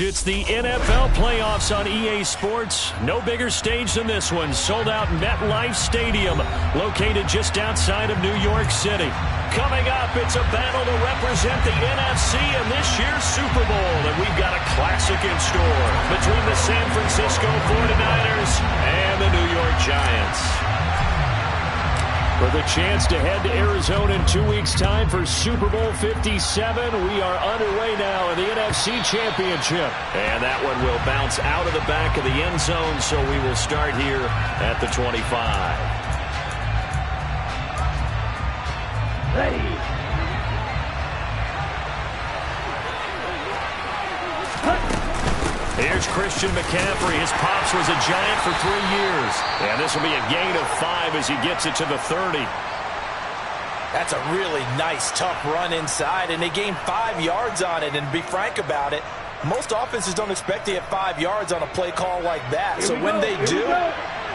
It's the NFL playoffs on EA Sports. No bigger stage than this one. Sold out MetLife Stadium, located just outside of New York City. Coming up, it's a battle to represent the NFC in this year's Super Bowl. And we've got a classic in store between the San Francisco 49ers and the New York Giants. For the chance to head to Arizona in 2 weeks' time for Super Bowl 57, we are underway now in the NFC Championship. And that one will bounce out of the back of the end zone, so we will start here at the 25. Ready. Here's Christian McCaffrey. His pops was a Giant for 3 years. And this will be a gain of 5 as he gets it to the 30. That's a really nice, tough run inside, and they gained 5 yards on it. And to be frank about it, most offenses don't expect to get 5 yards on a play call like that. So when they do,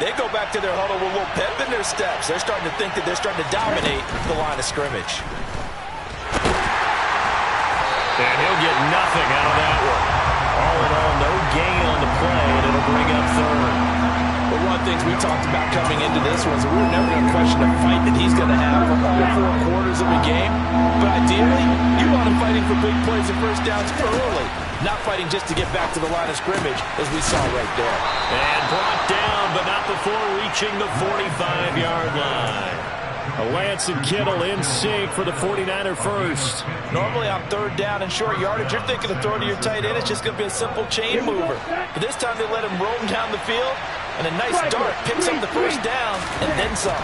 they go back to their huddle with a little pep in their steps. They're starting to think that they're starting to dominate the line of scrimmage. And he'll get nothing out of that one. All in all, no gain on the play, and it'll bring up third. But one of the things we talked about coming into this was we were never going to question the fight that he's going to have for all 4 quarters of a game. But ideally, you want him fighting for big plays and first downs early, not fighting just to get back to the line of scrimmage, as we saw right there. And brought down, but not before reaching the 45-yard line. Lance and Kittle in sync for the 49er first. Normally on third down and short yardage, you're thinking of throwing to your tight end. It's just going to be a simple chain mover. But this time they let him roam down the field, and a nice dart picks up the first down and then some.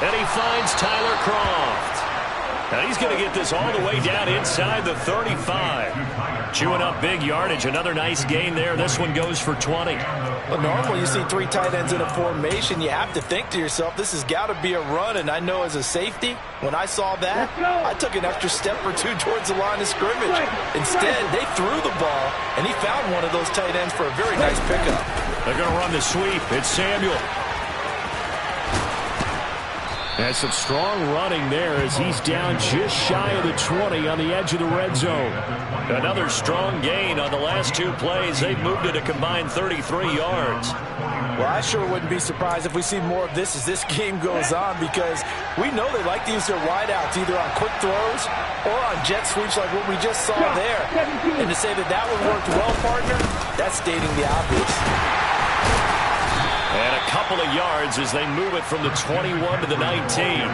And he finds Tyler Kroft. Now he's going to get this all the way down inside the 35. Chewing up big yardage. Another nice gain there. This one goes for 20. Well, normally you see 3 tight ends in a formation. You have to think to yourself, this has got to be a run. And I know as a safety, when I saw that, I took an extra step or 2 towards the line of scrimmage. Instead, they threw the ball, and he found one of those tight ends for a very nice pickup. They're going to run the sweep. It's Samuel. And some strong running there as he's down just shy of the 20 on the edge of the red zone. Another strong gain on the last 2 plays. They've moved it a combined 33 yards. Well, I sure wouldn't be surprised if we see more of this as this game goes on, because we know they like to use their wideouts either on quick throws or on jet sweeps like what we just saw there. And to say that that one worked well, partner, that's stating the obvious. And a couple of yards as they move it from the 21 to the 19.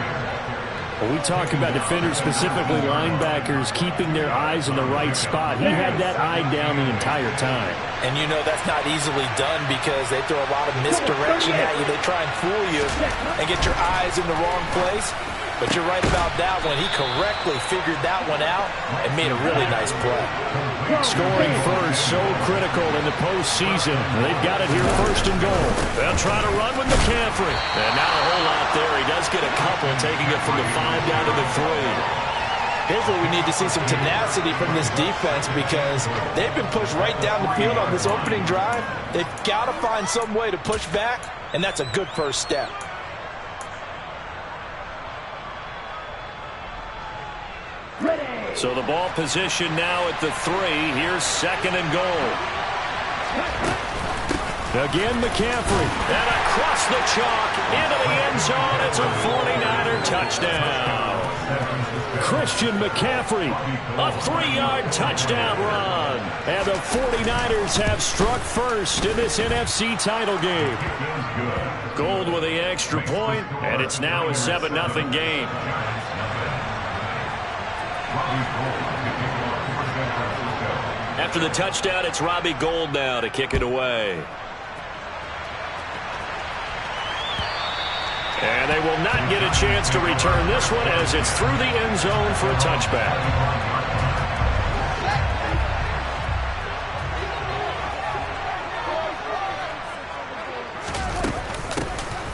When we talk about defenders, specifically linebackers, keeping their eyes in the right spot, he had that eye down the entire time. And you know that's not easily done because they throw a lot of misdirection at you. They try and fool you and get your eyes in the wrong place. But you're right about that one. He correctly figured that one out and made a really nice play. Scoring first, so critical in the postseason. They've got it here first and goal. They'll try to run with McCaffrey. And not a whole lot there. He does get a couple, taking it from the 5 down to the 3. Here's where we need to see some tenacity from this defense, because they've been pushed right down the field on this opening drive. They've got to find some way to push back, and that's a good first step. So the ball position now at the 3. Here's second and goal. Again, McCaffrey. And across the chalk into the end zone. It's a 49er touchdown. Christian McCaffrey, a 3-yard touchdown run. And the 49ers have struck first in this NFC title game. Gold with the extra point, and it's now a 7-0 game. After the touchdown, it's Robbie Gould now to kick it away. And they will not get a chance to return this one as it's through the end zone for a touchback.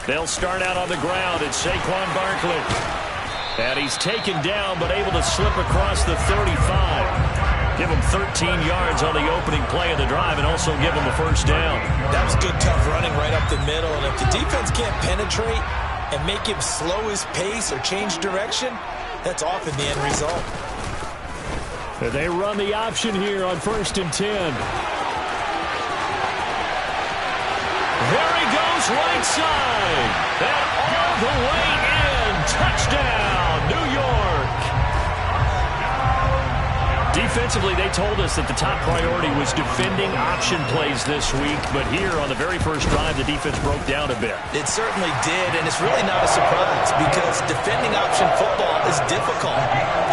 They'll start out on the ground. It's Saquon Barkley. And he's taken down, but able to slip across the 35. Give him 13 yards on the opening play of the drive and also give him a first down. That was good, tough running right up the middle. And if the defense can't penetrate and make him slow his pace or change direction, that's often the end result. They run the option here on 1st and 10. There he goes, right side. And all the way in. Touchdown, New York. Defensively, they told us that the top priority was defending option plays this week. But here on the very first drive, the defense broke down a bit. It certainly did, and it's really not a surprise because defending option football is difficult.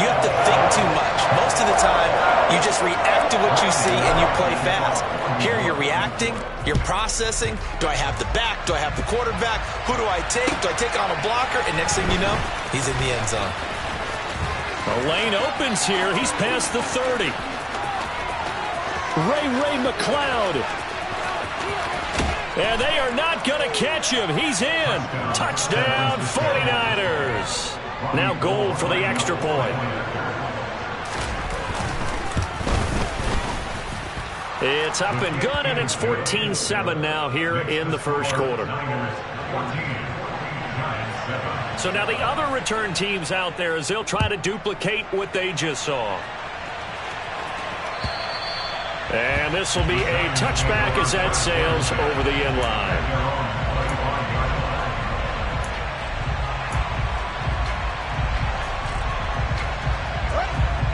You have to think too much. Most of the time, you just react to what you see and you play fast. Here you're reacting, you're processing. Do I have the back? Do I have the quarterback? Who do I take? Do I take on a blocker? And next thing you know, he's in the end zone. The lane opens here. He's past the 30. Ray McLeod. And they are not going to catch him. He's in. Touchdown, 49ers. Now goal for the extra point. It's up and good, and it's 14-7 now here in the first quarter. So now the other return teams out there as they'll try to duplicate what they just saw. And this will be a touchback as that sails over the end line.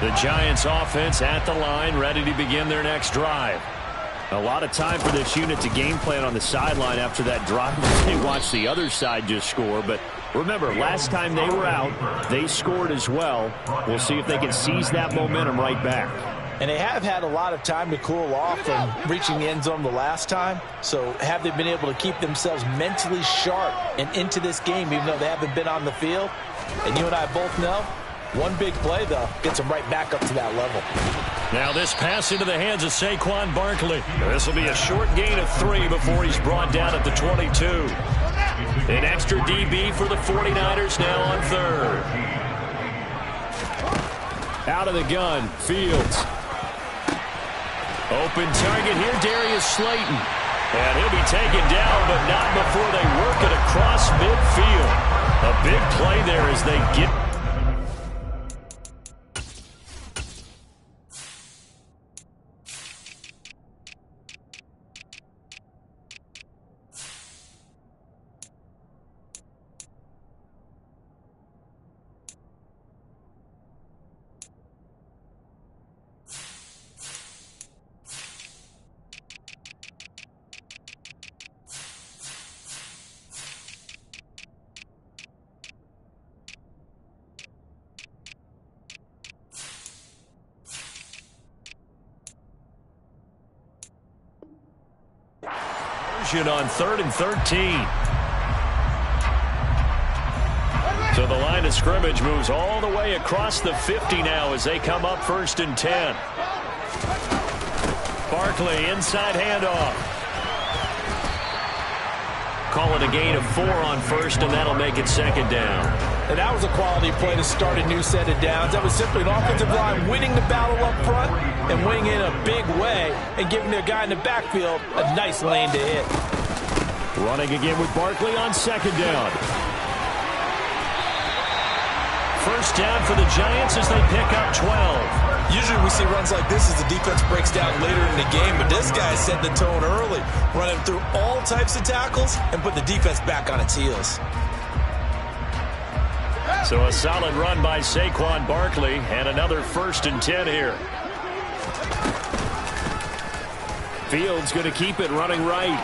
The Giants offense at the line, ready to begin their next drive. A lot of time for this unit to game plan on the sideline after that drive. They watched the other side just score, but remember, last time they were out, they scored as well. We'll see if they can seize that momentum right back. And they have had a lot of time to cool off from reaching the end zone the last time. So have they been able to keep themselves mentally sharp and into this game, even though they haven't been on the field? And you and I both know, one big play, though, gets them right back up to that level. Now this pass into the hands of Saquon Barkley. This will be a short gain of 3 before he's brought down at the 22. An extra DB for the 49ers now on 3rd. Out of the gun, Fields. Open target here, Darius Slayton. And he'll be taken down, but not before they work it across midfield. A big play there as they get... on 3rd and 13. So the line of scrimmage moves all the way across the 50 now as they come up 1st and 10. Barkley inside handoff. Call it a gain of 4 on 1st, and that'll make it 2nd down. And that was a quality play to start a new set of downs. That was simply an offensive line winning the battle up front and winning in a big way and giving their guy in the backfield a nice lane to hit. Running again with Barkley on 2nd down. 1st down for the Giants as they pick up 12. Usually we see runs like this as the defense breaks down later in the game, but this guy set the tone early, running through all types of tackles and put the defense back on its heels. So a solid run by Saquon Barkley and another 1st and 10 here. Fields going to keep it running right.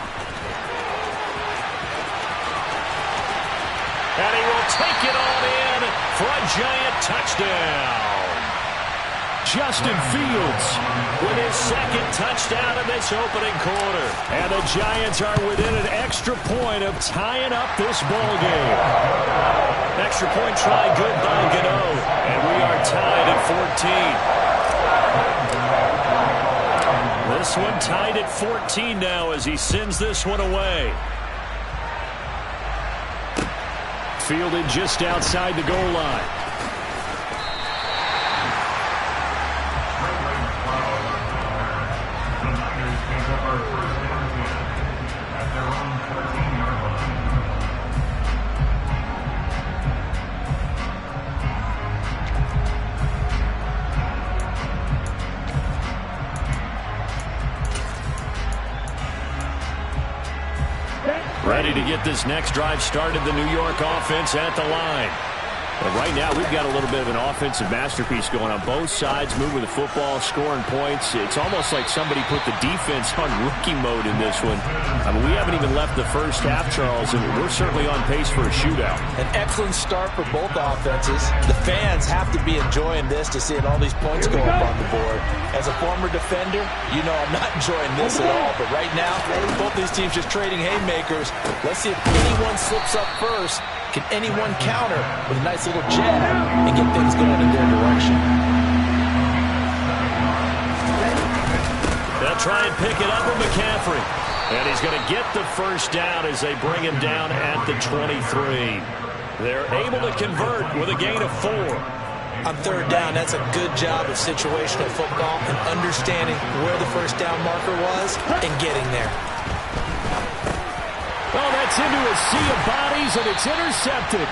And he will take it on in for a Giant touchdown. Justin Fields with his 2nd touchdown in this opening quarter. And the Giants are within an extra point of tying up this ball game. Extra point try good by Gano. And we are tied at 14. This one tied at 14 now as he sends this one away. Fielded just outside the goal line. Ready to get this next drive started, the New York offense at the line. And right now, we've got a little bit of an offensive masterpiece going on both sides, moving the football, scoring points. It's almost like somebody put the defense on rookie mode in this one. I mean, we haven't even left the first half, Charles, and we're certainly on pace for a shootout. An excellent start for both offenses. The fans have to be enjoying this to seeing all these points go up on the board. As a former defender, you know I'm not enjoying this at all. But right now, both these teams just trading haymakers. Let's see if anyone slips up first. Can anyone counter with a nice little jab and get things going in their direction? They'll try and pick it up with McCaffrey. And he's going to get the first down as they bring him down at the 23. They're able to convert with a gain of 4. On third down, that's a good job of situational football and understanding where the first down marker was and getting there. Oh, that's into a sea of bodies, and it's intercepted.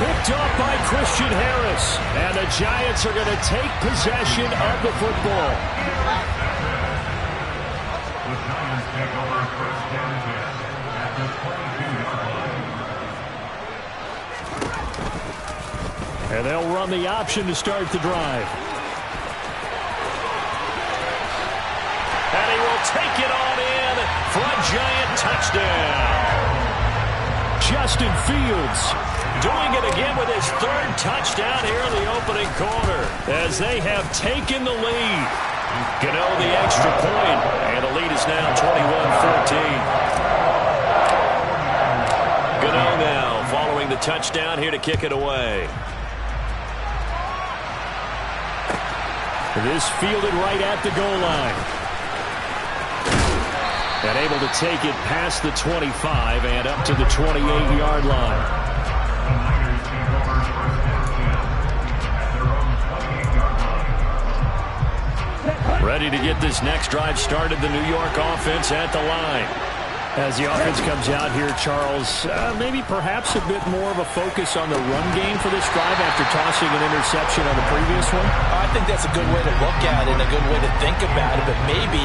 Picked off by Christian Harris. And the Giants are going to take possession of the football. And they'll run the option to start the drive. And he will take it on in for a Giant touchdown. Justin Fields doing it again with his third touchdown here in the opening quarter as they have taken the lead. Gano the extra point, and the lead is now 21-14. Gano now following the touchdown here to kick it away. This fielded right at the goal line. And able to take it past the 25 and up to the 28-yard line. Ready to get this next drive started, the New York offense at the line. As the offense comes out here, Charles, maybe perhaps a bit more of a focus on the run game for this drive after tossing an interception on the previous one? I think that's a good way to look at it and a good way to think about it, but maybe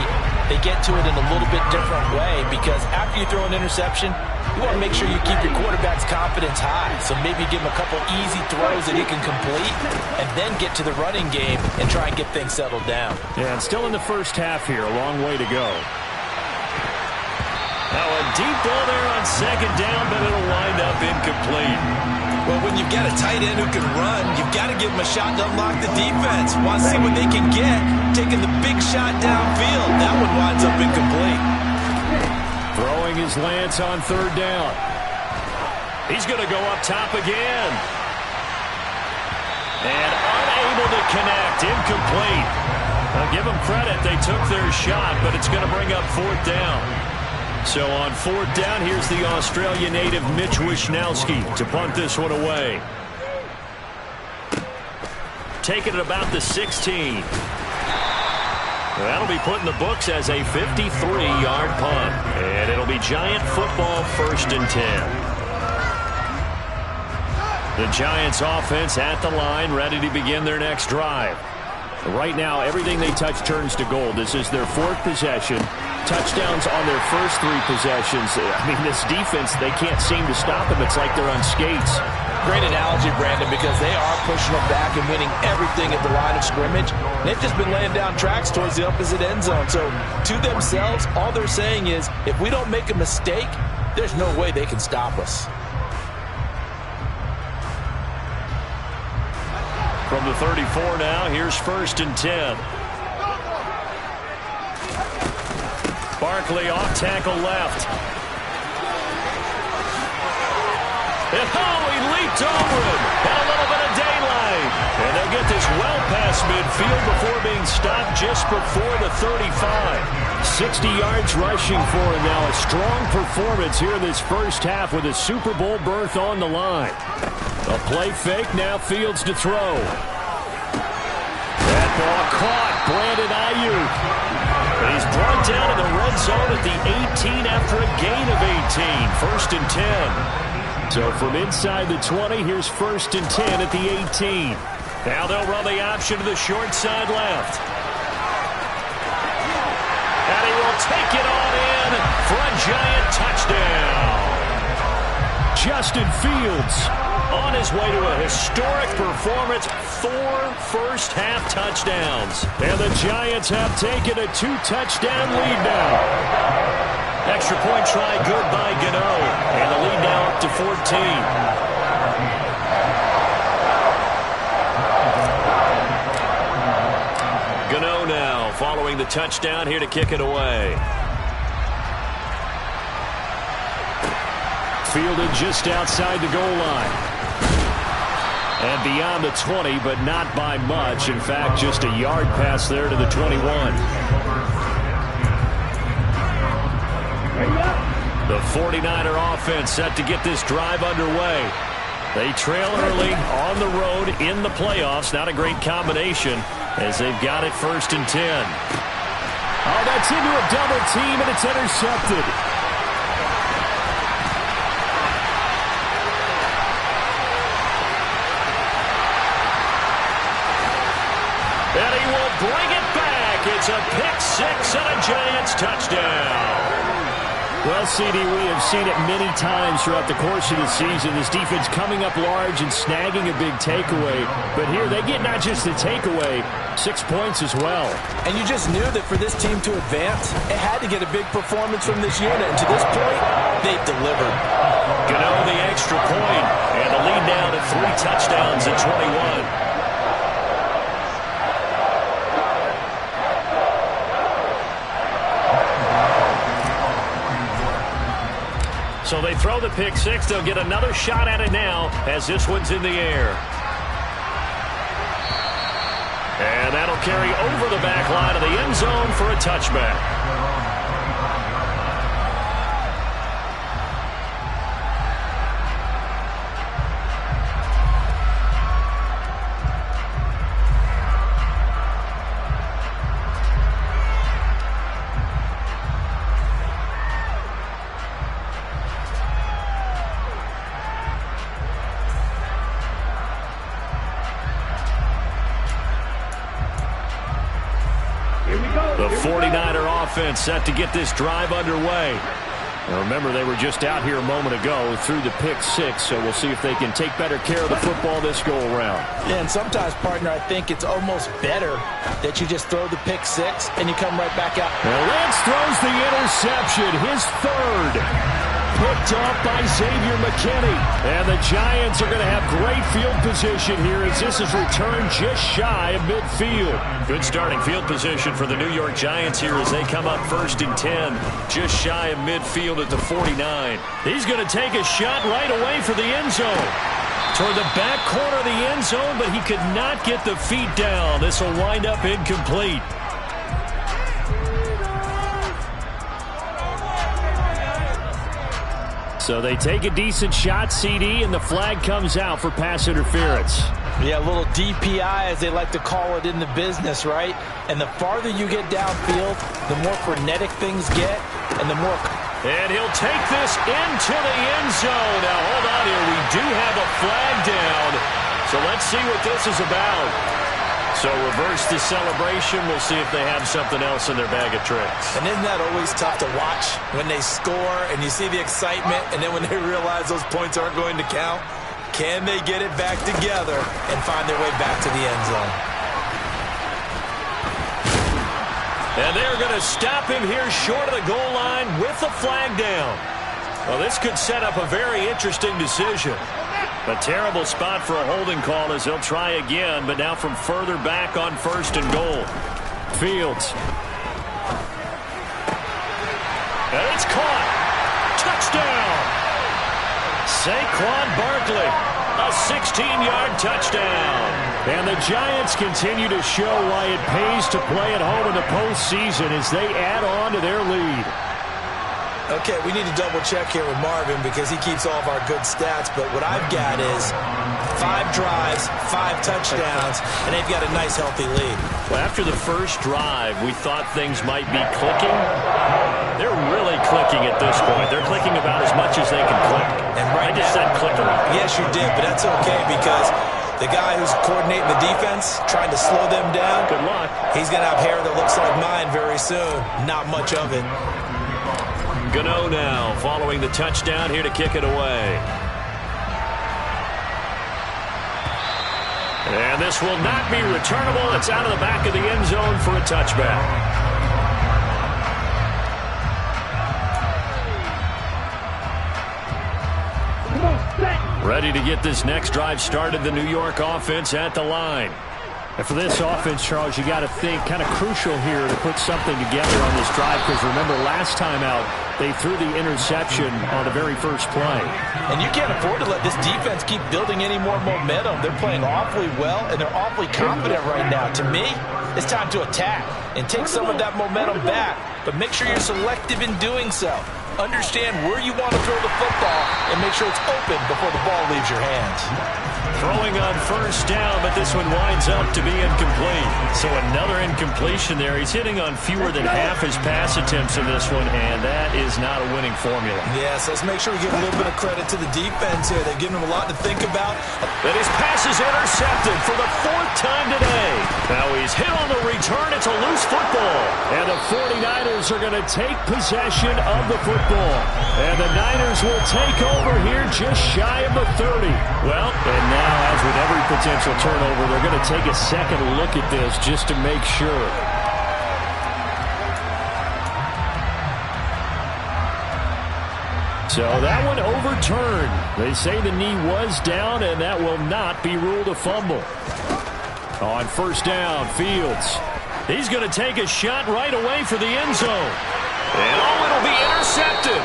they get to it in a little bit different way because after you throw an interception, you want to make sure you keep your quarterback's confidence high. So maybe give him a couple easy throws that he can complete and then get to the running game and try and get things settled down. Yeah, and still in the first half here, a long way to go. Now a deep ball there on second down, but it'll wind up incomplete. Well, when you've got a tight end who can run, you've got to give him a shot to unlock the defense. Want to see what they can get, taking the big shot downfield. That one winds up incomplete. Throwing his Lance on third down. He's going to go up top again. And unable to connect, incomplete. I'll give them credit, they took their shot, but it's going to bring up fourth down. So on fourth down, here's the Australia native Mitch Wishnowsky to punt this one away. Taking it about the 16. That'll be put in the books as a 53-yard punt. And it'll be Giant football, 1st and 10. The Giants offense at the line, ready to begin their next drive. Right now, everything they touch turns to gold. This is their 4th possession. Touchdowns on their first 3 possessions. I mean, this defense, they can't seem to stop them. It's like they're on skates. Great analogy, Brandon, because they are pushing them back and winning everything at the line of scrimmage. They've just been laying down tracks towards the opposite end zone. So to themselves, all they're saying is, if we don't make a mistake, there's no way they can stop us. From the 34 now, here's 1st and 10. Barkley off tackle left. And he leaped over him. And a little bit of daylight. And they'll get this well past midfield before being stopped just before the 35. 60 yards rushing for him now. A strong performance here in this first half with a Super Bowl berth on the line. A play fake, now Fields to throw. That ball caught, Brandon Ayuk. He's brought down in the red zone at the 18 after a gain of 18. 1st and 10. So from inside the 20, here's 1st and 10 at the 18. Now they'll run the option to the short side left. And he will take it on in for a Giant touchdown. Justin Fields on his way to a historic performance, 4 first-half touchdowns. And the Giants have taken a 2-touchdown lead now. Extra point try good by Gano. And the lead now up to 14. Gano now following the touchdown here to kick it away. Fielded just outside the goal line. And beyond the 20, but not by much. In fact, just a yard pass there to the 21. The 49er offense set to get this drive underway. They trail early on the road in the playoffs. Not a great combination as they've got it 1st and 10. Oh, that's into a double team, and it's intercepted. And he will bring it back. It's a pick-6 and a Giants touchdown. Well, CD, we have seen it many times throughout the course of the season. This defense coming up large and snagging a big takeaway. But here they get not just the takeaway, 6 points as well. And you just knew that for this team to advance, it had to get a big performance from this unit. And to this point, they've delivered. Gano the extra point, and the lead down to 3 touchdowns at 21. So they throw the pick-6. They'll get another shot at it now as this one's in the air. And that'll carry over the back line of the end zone for a touchback. The 49er offense set to get this drive underway. Now remember, they were just out here a moment ago through the pick-6, so we'll see if they can take better care of the football this go-around. Yeah, and sometimes, partner, I think it's almost better that you just throw the pick-6 and you come right back out. Well, Lance throws the interception, his 3rd. Picked off by Xavier McKinney. And the Giants are going to have great field position here as this is returned just shy of midfield. Good starting field position for the New York Giants here as they come up 1st and 10, just shy of midfield at the 49. He's going to take a shot right away for the end zone. Toward the back corner of the end zone, but he could not get the feet down. This will wind up incomplete. So they take a decent shot, CD, and the flag comes out for pass interference. Yeah, a little DPI, as they like to call it in the business, right? And the farther you get downfield, the more frenetic things get, and the more... And he'll take this into the end zone. Now, hold on here. We do have a flag down. So let's see what this is about. So reverse the celebration. We'll see if they have something else in their bag of tricks. And isn't that always tough to watch when they score and you see the excitement, and then when they realize those points aren't going to count? Can they get it back together and find their way back to the end zone? And they're going to stop him here short of the goal line with the flag down. Well, this could set up a very interesting decision. A terrible spot for a holding call as they'll try again, but now from further back on 1st and goal. Fields. And it's caught. Touchdown. Saquon Barkley. A 16-yard touchdown. And the Giants continue to show why it pays to play at home in the postseason as they add on to their lead. Okay, we need to double-check here with Marvin because he keeps all of our good stats, but what I've got is 5 drives, 5 touchdowns, and they've got a nice, healthy lead. Well, after the first drive, we thought things might be clicking. They're really clicking at this point. They're clicking about as much as they can click. And right I just said clicking. Yes, you did, but that's okay because the guy who's coordinating the defense, trying to slow them down, good luck. He's going to have hair that looks like mine very soon. Not much of it. Gano now following the touchdown here to kick it away. And this will not be returnable. It's out of the back of the end zone for a touchback. Ready to get this next drive started, the New York offense at the line. And for this offense, Charles, you got to think kind of crucial here to put something together on this drive, because remember last time out they threw the interception on the very first play. And you can't afford to let this defense keep building any more momentum. They're playing awfully well, and they're awfully confident right now. To me, it's time to attack and take some of that momentum back, but make sure you're selective in doing so. Understand where you want to throw the football and make sure it's open before the ball leaves your hands. Throwing on first down, but this one winds up to be incomplete. So another incompletion there. He's hitting on fewer than half his pass attempts in this one, and that is not a winning formula. Yes, let's make sure we give a little bit of credit to the defense here. They've given him a lot to think about. And his pass is intercepted for the 4th time today. Now he's hit on the return. It's a loose football. And the 49ers are going to take possession of the football. And the Niners will take over here just shy of the 30. Well, and now, as with every potential turnover, they're going to take a second look at this just to make sure. So that one overturned. They say the knee was down, and that will not be ruled a fumble. On first down, Fields. He's going to take a shot right away for the end zone. And it'll be intercepted.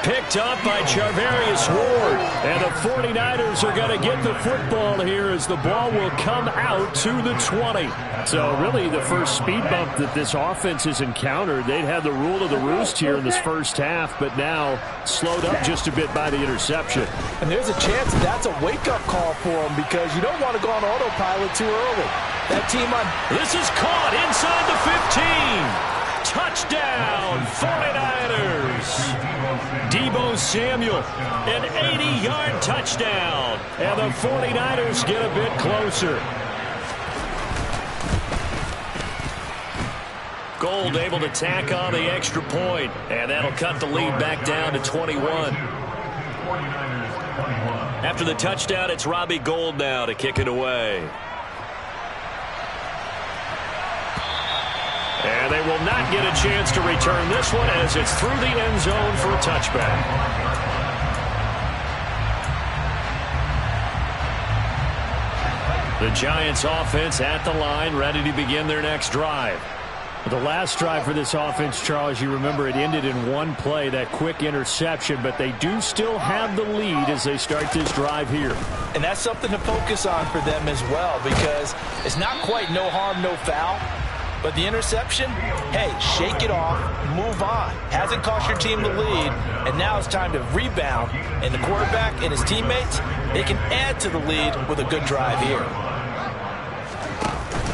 Picked up by Charvarius Ward. And the 49ers are going to get the football here as the ball will come out to the 20. So really the first speed bump that this offense has encountered. They'd had the rule of the roost here in this first half, but now slowed up just a bit by the interception. And there's a chance that's a wake-up call for them, because you don't want to go on autopilot too early. That team on... This is caught inside the 15. Touchdown, 49ers. Deebo Samuel, an 80-yard touchdown. And the 49ers get a bit closer. Gold able to tack on the extra point, and that'll cut the lead back down to 21. After the touchdown, it's Robbie Gould now to kick it away. And they will not get a chance to return this one as it's through the end zone for a touchback. The Giants offense at the line, ready to begin their next drive. The last drive for this offense, Charles, you remember it ended in one play, that quick interception, but they do still have the lead as they start this drive here. And that's something to focus on for them as well, because it's not quite no harm, no foul. But the interception, hey, shake it off, move on. Hasn't cost your team the lead, and now it's time to rebound. And the quarterback and his teammates, they can add to the lead with a good drive here.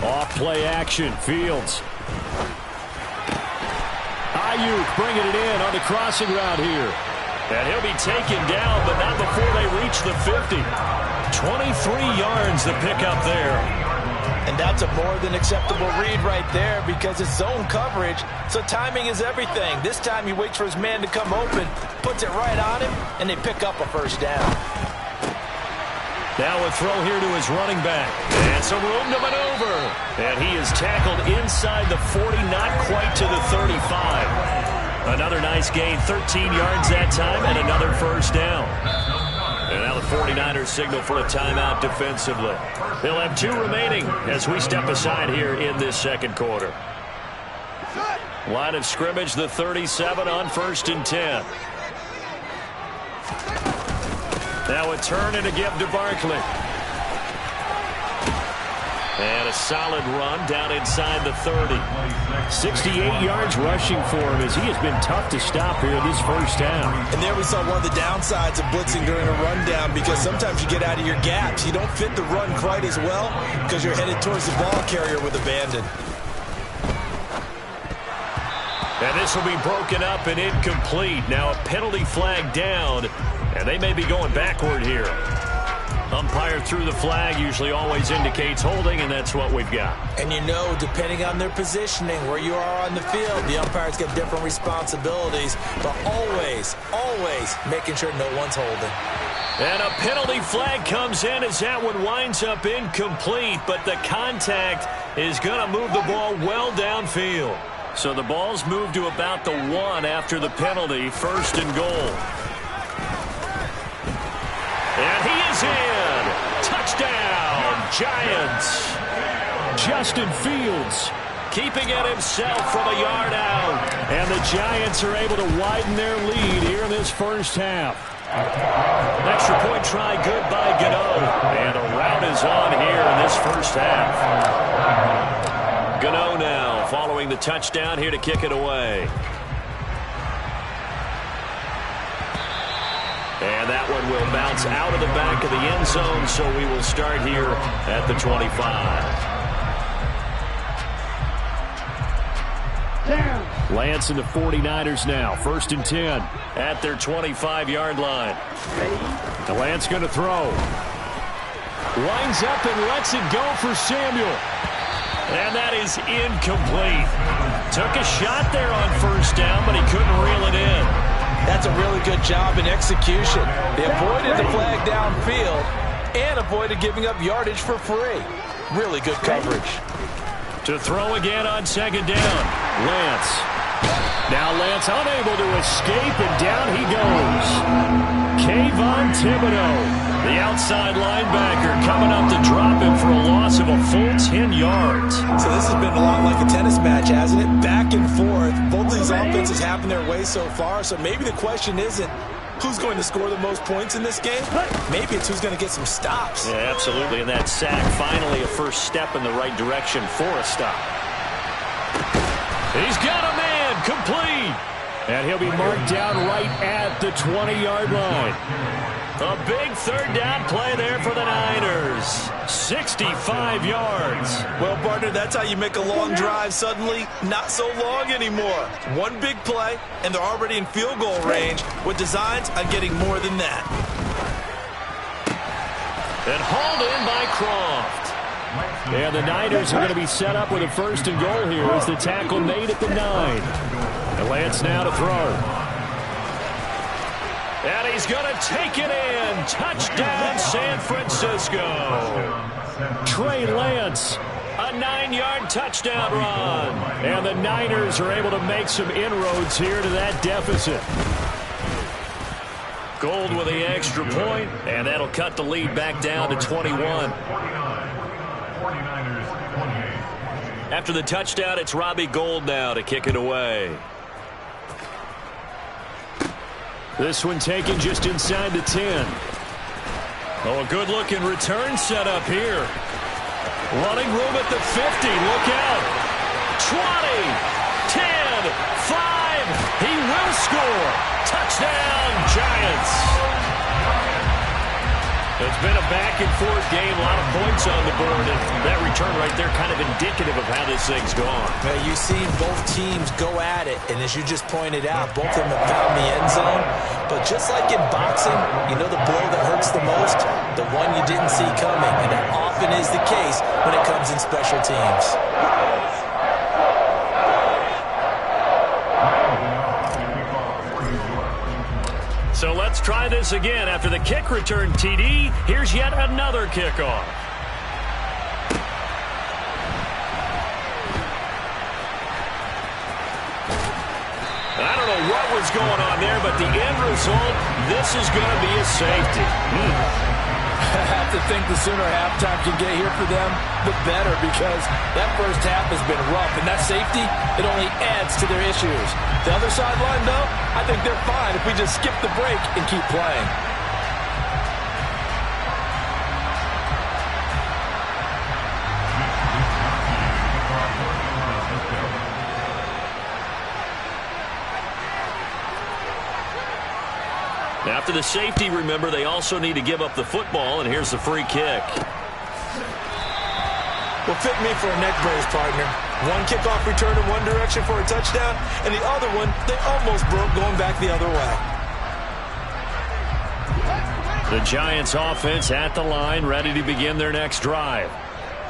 Off play action, Fields. Ayuk bringing it in on the crossing route here. And he'll be taken down, but not before they reach the 50. 23 yards to pick up there. And that's a more than acceptable read right there, because it's zone coverage, so timing is everything. This time he waits for his man to come open, puts it right on him, and they pick up a first down. Now a throw here to his running back. And some room to maneuver. And he is tackled inside the 40, not quite to the 35. Another nice gain, 13 yards that time, and another first down. And now the 49ers signal for a timeout defensively. They'll have 2 remaining as we step aside here in this second quarter. Line of scrimmage, the 37 on 1st and 10. Now a turn and a give to Barkley. And a solid run down inside the 30. 68 yards rushing for him, as he has been tough to stop here this first down. And there we saw one of the downsides of blitzing during a rundown, because sometimes you get out of your gaps. You don't fit the run quite as well because you're headed towards the ball carrier with abandon. And this will be broken up and incomplete. Now a penalty flag down, and they may be going backward here. Umpire threw the flag, usually always indicates holding, and that's what we've got. And you know, depending on their positioning, where you are on the field, the umpires get different responsibilities, but always, always making sure no one's holding. And a penalty flag comes in as that one winds up incomplete, but the contact is going to move the ball well downfield. So the ball's moved to about the 1 after the penalty, 1st and goal. And he is in. Touchdown, Giants. Justin Fields keeping it himself from a yard out. And the Giants are able to widen their lead here in this first half. Extra point try good by Gano. And a rout is on here in this first half. Gano now following the touchdown here to kick it away. And that one will bounce out of the back of the end zone, so we will start here at the 25. Lance and the 49ers now. 1st and 10 at their 25-yard line. The Lance going to throw. Winds up and lets it go for Samuel. And that is incomplete. Took a shot there on 1st down, but he couldn't reel it in. That's a really good job in execution. They avoided the flag downfield and avoided giving up yardage for free. Really good coverage. To throw again on 2nd down. Lance. Now Lance unable to escape, and down he goes. Kayvon Thibodeau, the outside linebacker, coming up to drop him for a loss of a full 10 yards. So this has been a lot like a tennis match, hasn't it? Back and forth. Both of these offenses happen their way so far, so maybe the question isn't who's going to score the most points in this game. Maybe it's who's going to get some stops. Yeah, absolutely. And that sack, finally a first step in the right direction for a stop. He's got a man, complete. And he'll be marked down right at the 20-yard line. A big 3rd down play there for the Niners. 65 yards. Well, partner, that's how you make a long drive suddenly not so long anymore. One big play, and they're already in field goal range with designs on getting more than that. And hauled in by Croft. And the Niners are going to be set up with a 1st and goal here as the tackle made at the 9. And Lance now to throw. And he's going to take it in. Touchdown, San Francisco. Trey Lance, a 9-yard touchdown run. And the Niners are able to make some inroads here to that deficit. Gold with the extra point, and that'll cut the lead back down to 21. After the touchdown, it's Robbie Gould now to kick it away. This one taken just inside the 10. Oh, a good-looking return set up here. Running room at the 50. Look out. 20, 10, 5. He will score. Touchdown, Giants. It's been a back-and-forth game, a lot of points on the board, and that return right there kind of indicative of how this thing's gone. Well, you've seen both teams go at it, and as you just pointed out, both of them have found the end zone. But just like in boxing, you know the blow that hurts the most? The one you didn't see coming, and that often is the case when it comes in special teams. So let's try this again. After the kick return, TD, here's yet another kickoff. I don't know what was going on there, but the end result, this is going to be a safety. I have to think the sooner halftime can get here for them, the better, because that first half has been rough, and that safety, it only adds to their issues. The other sideline, though, I think they're fine if we just skip the break and keep playing. After the safety, remember, they also need to give up the football, and here's the free kick. Well, fit me for a neck brace, partner. One kickoff return in one direction for a touchdown, and the other one, they almost broke going back the other way. The Giants offense at the line, ready to begin their next drive.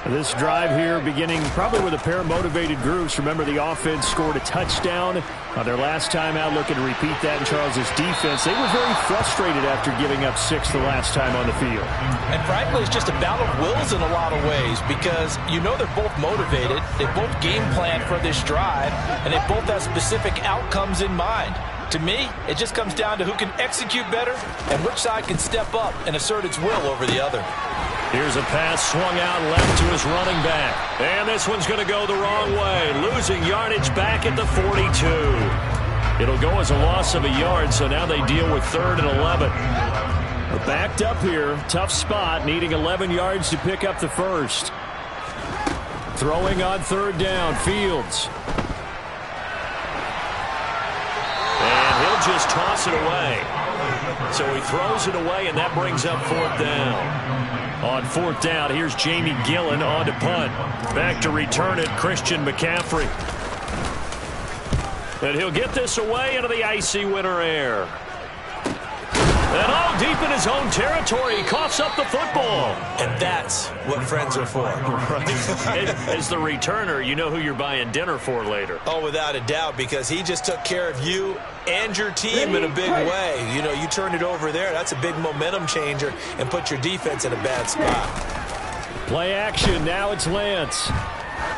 This drive here beginning probably with a pair of motivated groups. Remember, the offense scored a touchdown on their last time out, looking to repeat that in Charles's defense. They were very frustrated after giving up 6 the last time on the field. And frankly, it's just a battle of wills in a lot of ways, because you know they're both motivated, they both game plan for this drive, and they both have specific outcomes in mind. To me, it just comes down to who can execute better and which side can step up and assert its will over the other. Here's a pass swung out left to his running back. And this one's going to go the wrong way, losing yardage back at the 42. It'll go as a loss of a yard, so now they deal with 3rd and 11. They're backed up here, tough spot, needing 11 yards to pick up the first. Throwing on 3rd down, Fields. And he'll just toss it away. So he throws it away, and that brings up 4th down. On 4th down, here's Jamie Gillen on to punt. Back to return it, Christian McCaffrey. And he'll get this away into the icy winter air. And all deep in his own territory, he coughs up the football. And that's what friends are for. Right. As the returner, you know who you're buying dinner for later. Oh, without a doubt, because he just took care of you and your team in a big way. You know, you turned it over there. That's a big momentum changer and put your defense in a bad spot. Play action. Now it's Lance.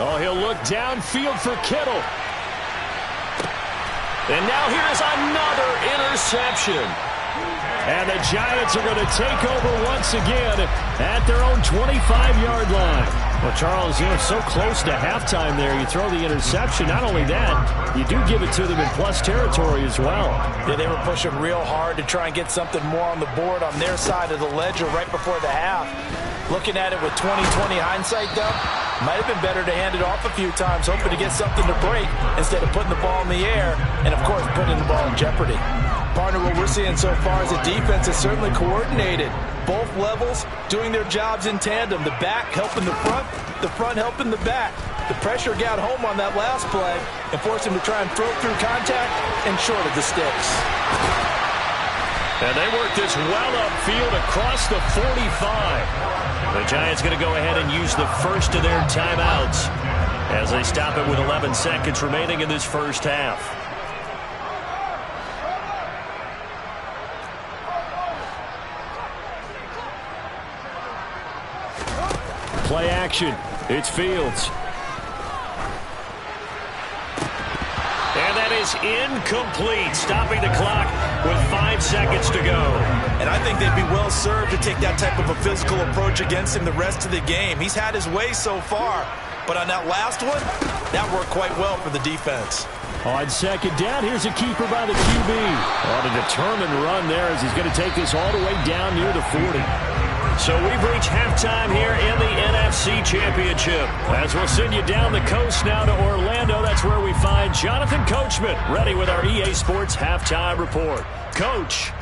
Oh, he'll look downfield for Kittle. And now here's another interception. And the Giants are going to take over once again at their own 25-yard line. Well, Charles, you know, so close to halftime there. You throw the interception. Not only that, you do give it to them in plus territory as well. Yeah, they were pushing real hard to try and get something more on the board on their side of the ledger right before the half. Looking at it with 20/20 hindsight, though, might have been better to hand it off a few times, hoping to get something to break instead of putting the ball in the air and, of course, putting the ball in jeopardy. Partner, what we're seeing so far is a defense is certainly coordinated. Both levels doing their jobs in tandem. The back helping the front helping the back. The pressure got home on that last play and forced him to try and throw through contact and short of the sticks. And they work this well upfield across the 45. The Giants going to go ahead and use the first of their timeouts as they stop it with 11 seconds remaining in this first half. Play action. It's Fields. And that is incomplete, stopping the clock with 5 seconds to go. And I think they'd be well served to take that type of a physical approach against him the rest of the game. He's had his way so far, but on that last one, that worked quite well for the defense. On 2nd down, here's a keeper by the QB. On a determined run there as he's going to take this all the way down near the 40. So we've reached halftime here in the NFC Championship. As we'll send you down the coast now to Orlando, that's where we find Jonathan Coachman, ready with our EA Sports Halftime Report. Coach.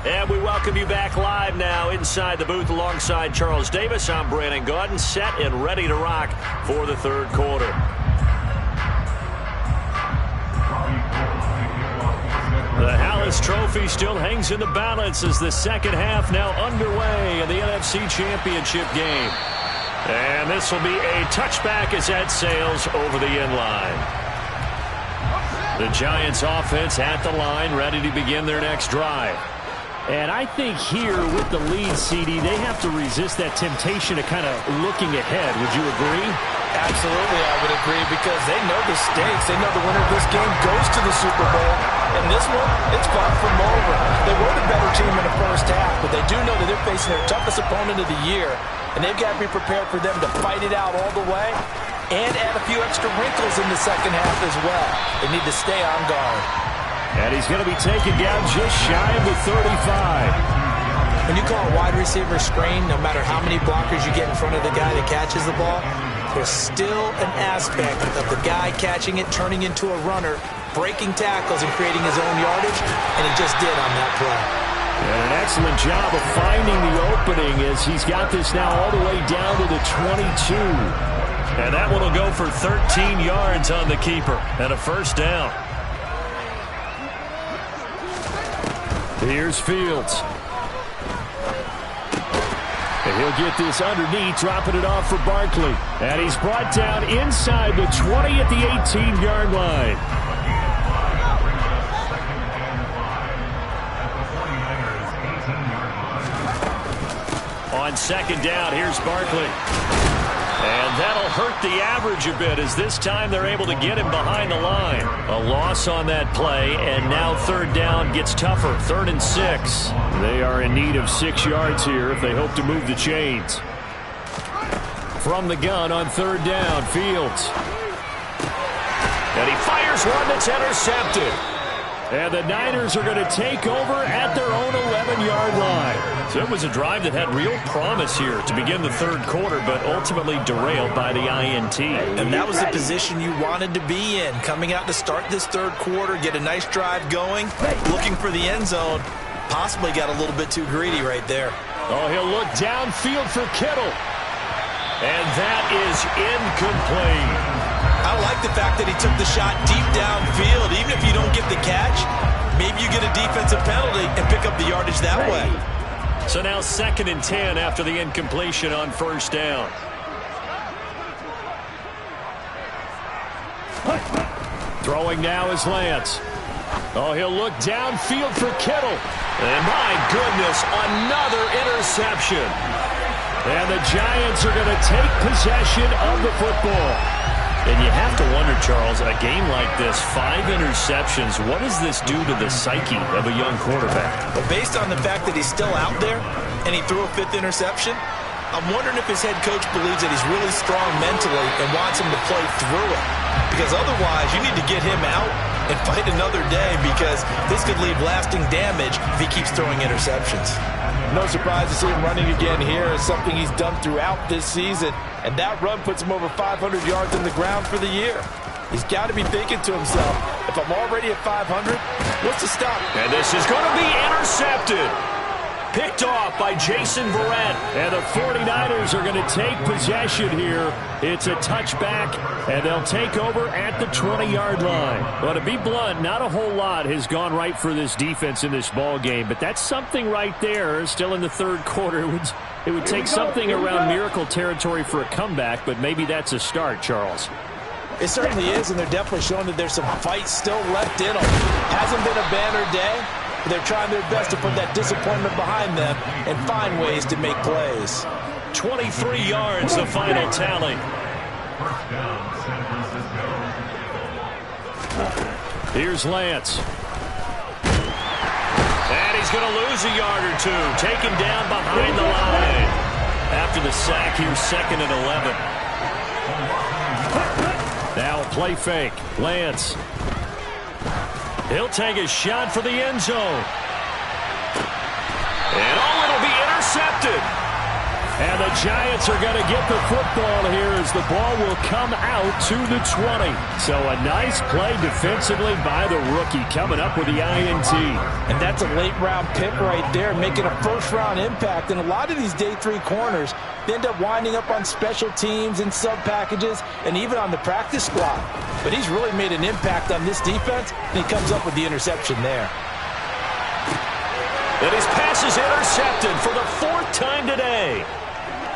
And we welcome you back live now inside the booth alongside Charles Davis. I'm Brandon Gaudin, set and ready to rock for the 3rd quarter. The Hallis Trophy still hangs in the balance as the second half now underway in the NFC Championship game. And this will be a touchback as that sails over the end line. The Giants offense at the line, ready to begin their next drive. And I think here with the lead, CD, they have to resist that temptation of kind of looking ahead. Would you agree? Absolutely, I would agree, because they know the stakes. They know the winner of this game goes to the Super Bowl. And this one, it's far from over. They were the better team in the first half, but they do know that they're facing their toughest opponent of the year. And they've got to be prepared for them to fight it out all the way and add a few extra wrinkles in the second half as well. They need to stay on guard. And he's going to be taken down just shy of the 35. When you call a wide receiver screen, no matter how many blockers you get in front of the guy that catches the ball, there's still an aspect of the guy catching it, turning into a runner, breaking tackles and creating his own yardage, and he just did on that play. And an excellent job of finding the opening as he's got this now all the way down to the 22. And that one will go for 13 yards on the keeper and a first down. Here's Fields. And he'll get this underneath, dropping it off for Barkley. And he's brought down inside the 20 at the 18-yard line. On second down, here's Barkley. And that'll hurt the average a bit as this time they're able to get him behind the line. A loss on that play, and now third down gets tougher. 3rd and 6. They are in need of 6 yards here if they hope to move the chains. From the gun on third down, Fields. And he fires one that's intercepted. And the Niners are going to take over at their own 11-yard line. So it was a drive that had real promise here to begin the third quarter, but ultimately derailed by the INT. And that was the position you wanted to be in. Coming out to start this third quarter, get a nice drive going, looking for the end zone. Possibly got a little bit too greedy right there. Oh, he'll look downfield for Kittle. And that is incomplete. I like the fact that he took the shot deep downfield. Even if you don't get the catch, maybe you get a defensive penalty and pick up the yardage that way. So now 2nd and 10 after the incompletion on first down. Throwing now is Lance. Oh, he'll look downfield for Kittle. And my goodness, another interception. And the Giants are going to take possession of the football. And you have to wonder, Charles, a game like this, 5 interceptions, what does this do to the psyche of a young quarterback? Well, based on the fact that he's still out there and he threw a 5th interception, I'm wondering if his head coach believes that he's really strong mentally and wants him to play through it. Because otherwise, you need to get him out and fight another day, because this could leave lasting damage if he keeps throwing interceptions. No surprise to see him running again here. It's something he's done throughout this season. And that run puts him over 500 yards on the ground for the year. He's got to be thinking to himself, if I'm already at 500, what's to stop? And this is going to be intercepted. Picked off by Jason Verrett. And the 49ers are going to take possession here. It's a touchback, and they'll take over at the 20-yard line. Well, to be blunt, not a whole lot has gone right for this defense in this ball game, but that's something right there. Still in the third quarter. It would take something around miracle territory for a comeback, but maybe that's a start, Charles. It certainly is, and they're definitely showing that there's some fight still left in them. Hasn't been a banner day. They're trying their best to put that disappointment behind them and find ways to make plays. 23 yards, the final tally. Here's Lance. And he's going to lose a yard or two. Taken down behind the line. After the sack, here's 2nd and 11. Now play fake. Lance. He'll take a shot for the end zone. And oh, it'll be intercepted. And the Giants are going to get the football here as the ball will come out to the 20. So a nice play defensively by the rookie coming up with the INT. And that's a late-round pick right there, making a first-round impact. And a lot of these day 3 corners, they end up winding up on special teams and sub-packages and even on the practice squad. But he's really made an impact on this defense, and he comes up with the interception there. And his pass is intercepted for the 4th time today.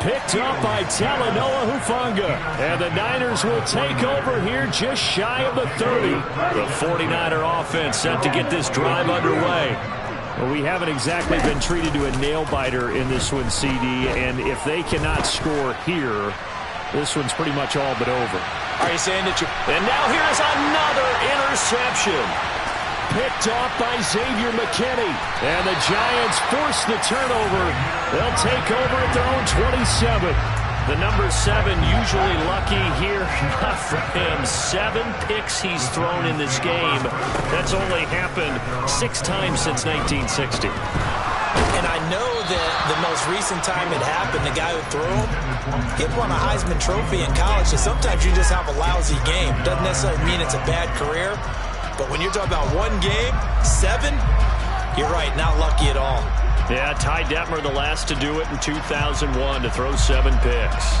Picked up by Talanoa Hufanga. And the Niners will take over here just shy of the 30. The 49er offense set to get this drive underway. Well, we haven't exactly been treated to a nail-biter in this one, CD. And if they cannot score here, this one's pretty much all but over. Are you saying that you... And now here's another interception. Picked off by Xavier McKinney. And the Giants force the turnover. They'll take over at their own 27. The number 7 usually lucky here. Not for him. 7 picks he's thrown in this game. That's only happened 6 times since 1960. And I know that the most recent time it happened, the guy who threw him, he won a Heisman Trophy in college. So sometimes you just have a lousy game. Doesn't necessarily mean it's a bad career. But when you're talking about one game, 7, you're right, not lucky at all. Yeah, Ty Detmer, the last to do it in 2001, to throw 7 picks.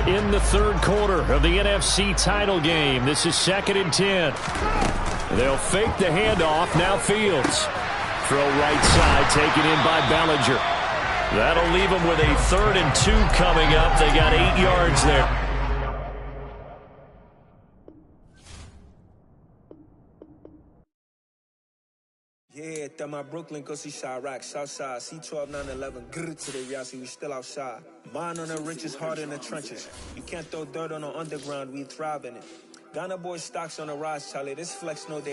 In the third quarter of the NFC title game, this is 2nd and 10. They'll fake the handoff. Now Fields. Throw right side, taken in by Bellinger. That'll leave them with a 3rd and 2 coming up. They got 8 yards there. Yeah, that my Brooklyn, go see Chirac, Southside, C12, 911, grrr to the Yassi, we still outside. Mine on the riches, hard in the trenches. You can't throw dirt on the underground, we thrive in it. Ghana boy stocks on the rise, Charlie, this flex no day.